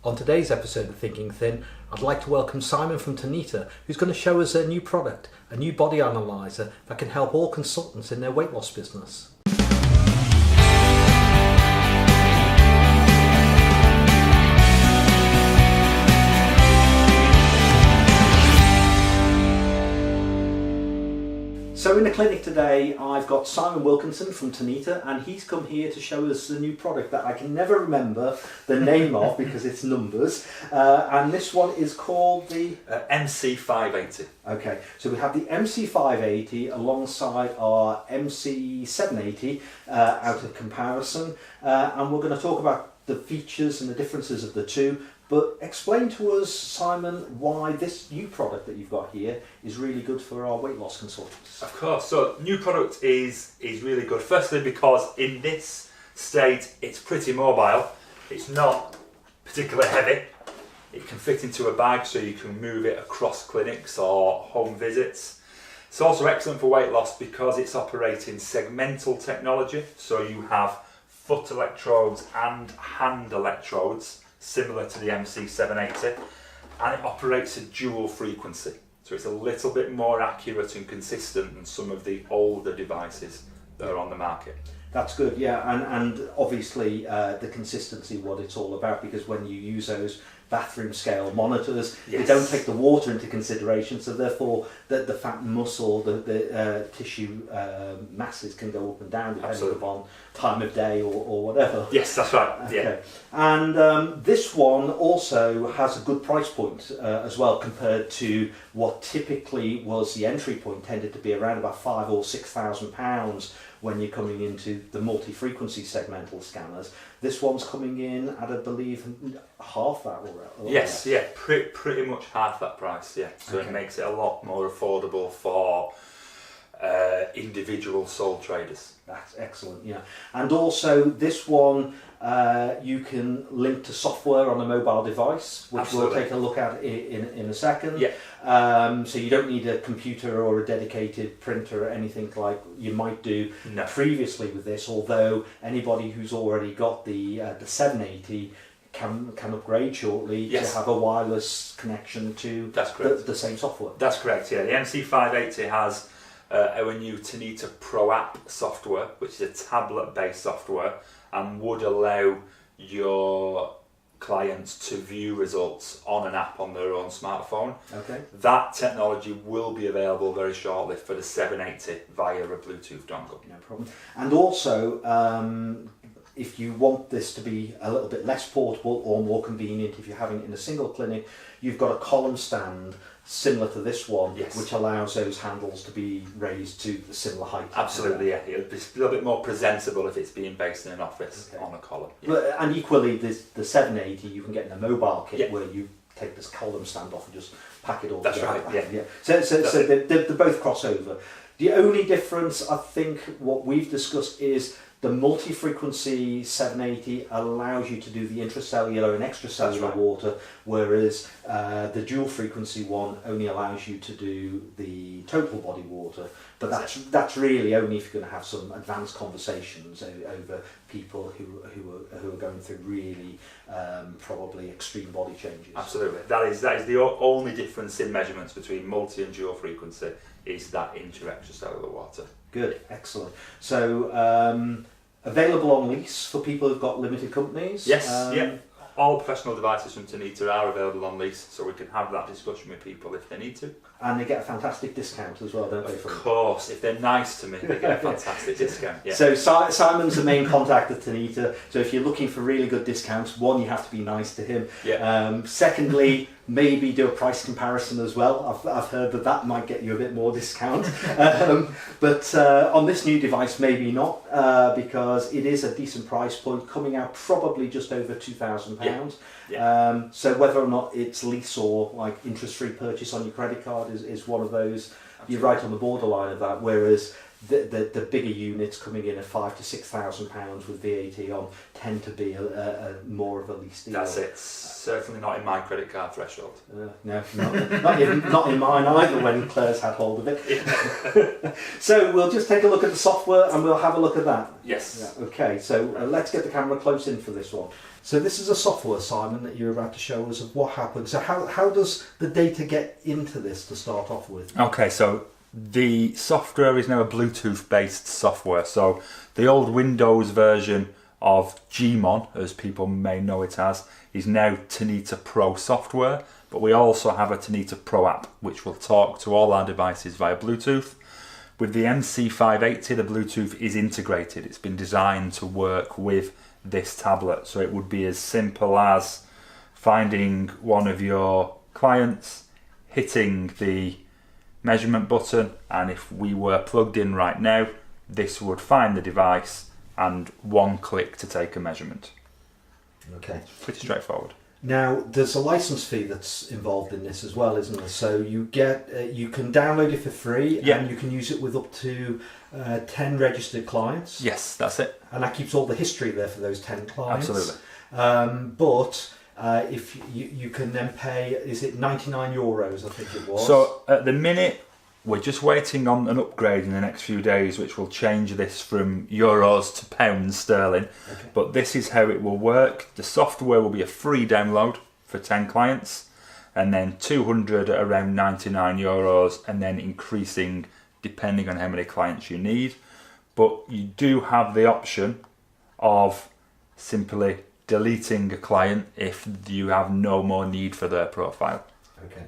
On today's episode of Thinking Thin, I'd like to welcome Simon from Tanita, who's going to show us a new product, a new body analyzer that can help all consultants in their weight loss business. So in the clinic today, I've got Simon Wilkinson from Tanita, and he's come here to show us a new product that I can never remember the name of because it's numbers. And this one is called the MC580. Okay, so we have the MC580 alongside our MC780 out of comparison, and we're going to talk about the features and the differences of the two. But explain to us, Simon, why this new product that you've got here is really good for our weight loss consultants. Of course. So new product is really good. Firstly, because in this state it's pretty mobile. It's not particularly heavy. It can fit into a bag, so you can move it across clinics or home visits. It's also excellent for weight loss because it's operating segmental technology. So you have foot electrodes and hand electrodes, similar to the MC780, and it operates at dual frequency, so it's a little bit more accurate and consistent than some of the older devices that are on the market. That's good, yeah, and obviously the consistency, what it's all about, because when you use those bathroom scale monitors, yes, they don't take the water into consideration, so therefore the fat and muscle, the tissue masses can go up and down depending Absolutely. upon time of day or whatever. Yes, that's right. Okay. Yeah. And this one also has a good price point as well, compared to what typically was the entry point, tended to be around about £5,000 or £6,000 when you're coming into the multi-frequency segmental scanners. This one's coming in at, I believe, half that or Yes, yeah, pretty much half that price, yeah. So Okay. It makes it a lot more affordable for individual sole traders. That's excellent, yeah. And also this one, you can link to software on a mobile device, which Absolutely. we'll take a look at in a second. Yeah. So you don't need a computer or a dedicated printer or anything like you might do No. previously with this, although anybody who's already got the 780 can upgrade shortly Yes. to have a wireless connection to That's correct. the same software. That's correct, yeah. The MC580 has our new Tanita Pro app software, which is a tablet-based software, and would allow your clients to view results on an app on their own smartphone. Okay. That technology will be available very shortly for the 780 via a Bluetooth dongle. No problem. And also, if you want this to be a little bit less portable or more convenient, if you're having it in a single clinic, you've got a column stand similar to this one, Yes. which allows those handles to be raised to a similar height. Absolutely, yeah. It'll be a little bit more presentable if it's being based in an office Okay. on a column. Yeah. But, and equally, the 780 you can get in a mobile kit, Yeah. where you take this column stand off and just pack it all That's together. right, yeah. So they're both crossover. The only difference, I think, what we've discussed is the multi-frequency 780 allows you to do the intracellular and extracellular That's right. water, whereas the dual frequency one only allows you to do the total body water. But that's really only if you're going to have some advanced conversations over people who are going through really probably extreme body changes. Absolutely. That is the only difference in measurements between multi and dual frequency is that intra-extracellular water. Good, excellent. So available on lease for people who've got limited companies. Yes, yeah. All professional devices from Tanita are available on lease, so we can have that discussion with people if they need to. And they get a fantastic discount as well, don't they? Of course, if they're nice to me, they get a fantastic discount. Yeah. So Simon's the main contact at Tanita, so if you're looking for really good discounts, one, you have to be nice to him. Yeah. Secondly, maybe do a price comparison as well. I've heard that might get you a bit more discount. But on this new device, maybe not, because it is a decent price point, coming out probably just over £2,000. Yeah. So whether or not it's lease or like interest-free purchase on your credit card is one of those. You're right on the borderline of that, whereas the bigger units coming in at £5,000 to £6,000 with VAT on tend to be a more of a lease deal. That's it. Certainly not in my credit card threshold. No, not in mine either when Claire's had hold of it. So we'll just take a look at the software and we'll have a look at that. Yes. Yeah, okay, so let's get the camera close in for this one. So this is a software, Simon, that you're about to show us of what happens. So how does the data get into this to start off with? Okay, so the software is now a Bluetooth-based software. So the old Windows version of Gmon, as people may know it as, is now Tanita Pro software. But we also have a Tanita Pro app, which will talk to all our devices via Bluetooth. With the MC580, the Bluetooth is integrated. It's been designed to work with this tablet. So it would be as simple as finding one of your clients, hitting the measurement button, and if we were plugged in right now, this would find the device and one click to take a measurement. Okay. Pretty straightforward. Now, there's a license fee that's involved in this as well, isn't there? So you get, you can download it for free, Yeah. and you can use it with up to 10 registered clients. Yes, that's it. And that keeps all the history there for those 10 clients. Absolutely. But if you can then pay, is it €99? I think it was. So at the minute, we're just waiting on an upgrade in the next few days, which will change this from euros to pounds sterling. Okay. But this is how it will work. The software will be a free download for 10 clients, and then 200 at around €99, and then increasing depending on how many clients you need. But you do have the option of simply deleting a client if you have no more need for their profile. Okay.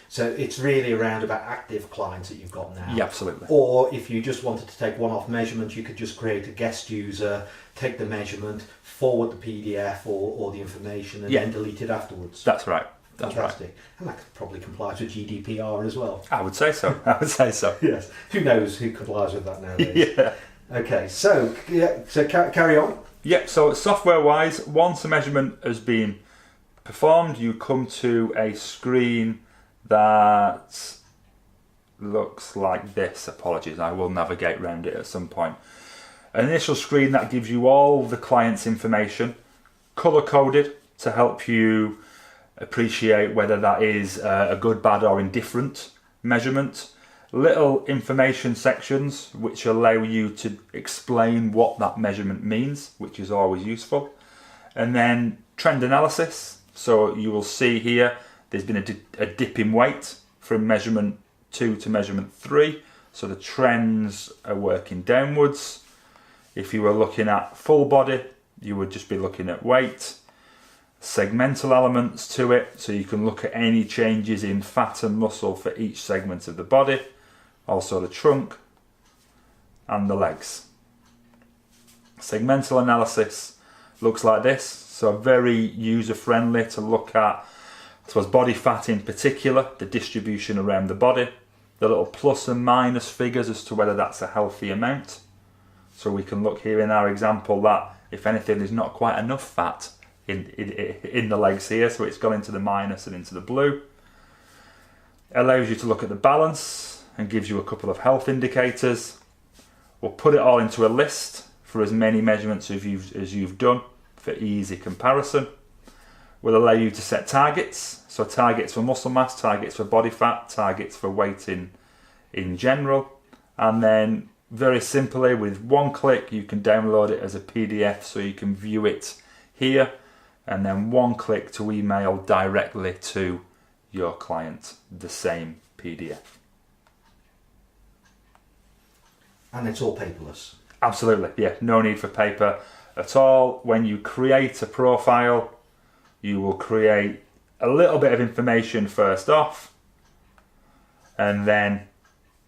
So it's really around about active clients that you've got now. Yeah, absolutely. Or if you just wanted to take one-off measurements, you could just create a guest user, take the measurement, forward the PDF or the information, and then delete it afterwards. That's right. That's Fantastic. right. And that probably complies with GDPR as well. I would say so. I would say so. Yes. Who knows who complies with that nowadays? Yeah. Okay. So carry on. Yeah. So software-wise, once a measurement has been performed, you come to a screen that looks like this. Apologies, I will navigate around it at some point. An initial screen that gives you all the client's information, color-coded to help you appreciate whether that is a good, bad or indifferent measurement. Little information sections which allow you to explain what that measurement means, which is always useful. And then trend analysis. So you will see here there's been a dip in weight from measurement 2 to measurement 3. So the trends are working downwards. If you were looking at full body, you would just be looking at weight. Segmental elements to it, so you can look at any changes in fat and muscle for each segment of the body. Also the trunk and the legs. Segmental analysis looks like this. So very user-friendly to look at, I suppose, body fat in particular, the distribution around the body, the little plus and minus figures as to whether that's a healthy amount. So we can look here in our example that, if anything, there's not quite enough fat in the legs here, so it's gone into the minus and into the blue. Allows you to look at the balance and gives you a couple of health indicators. We'll put it all into a list for as many measurements as you've done for easy comparison. Will allow you to set targets, so targets for muscle mass, targets for body fat, targets for weight in general, and then very simply with one click you can download it as a PDF so you can view it here, and then one click to email directly to your client the same PDF. And it's all paperless. Absolutely, yeah, no need for paper at all. When you create a profile, you will create a little bit of information first off, and then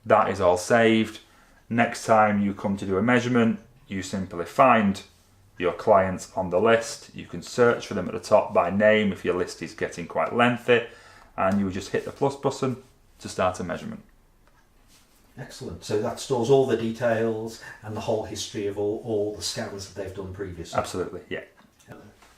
that is all saved. Next time you come to do a measurement, you simply find your clients on the list. You can search for them at the top by name if your list is getting quite lengthy, and you just hit the plus button to start a measurement. Excellent. So that stores all the details and the whole history of all the scans that they've done previously. Absolutely, yeah.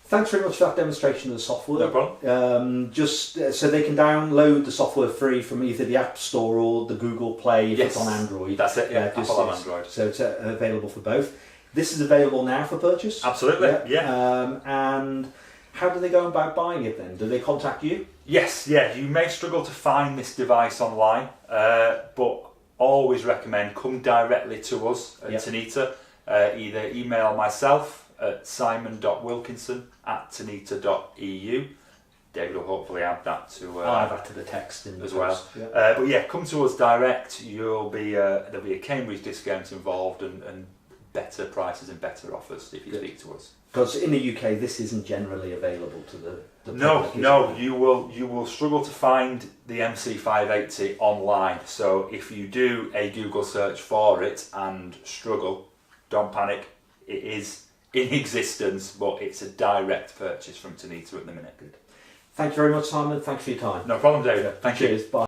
Thanks very much for that demonstration of the software. No problem. Just so they can download the software free from either the App Store or the Google Play if it's on Android. That's it, yeah. Just, Apple on Android. So it's available for both. This is available now for purchase? Absolutely, yeah. And how do they go about buying it then? Do they contact you? Yes, yeah. You may struggle to find this device online, but always recommend come directly to us at Tanita. Either email myself at simon.wilkinson@tanita.eu. David will hopefully add that to I'll add that to the text as well. But yeah, come to us direct. There'll be a Cambridge discount involved and better prices and better offers if you speak to us. Because in the UK, this isn't generally available to the No, you will struggle to find the MC580 online. So if you do a Google search for it and struggle, don't panic. It is in existence, but it's a direct purchase from Tanita at the minute. Good. Thank you very much, Simon. Thanks for your time. No problem, David. Thank you. Cheers. Bye.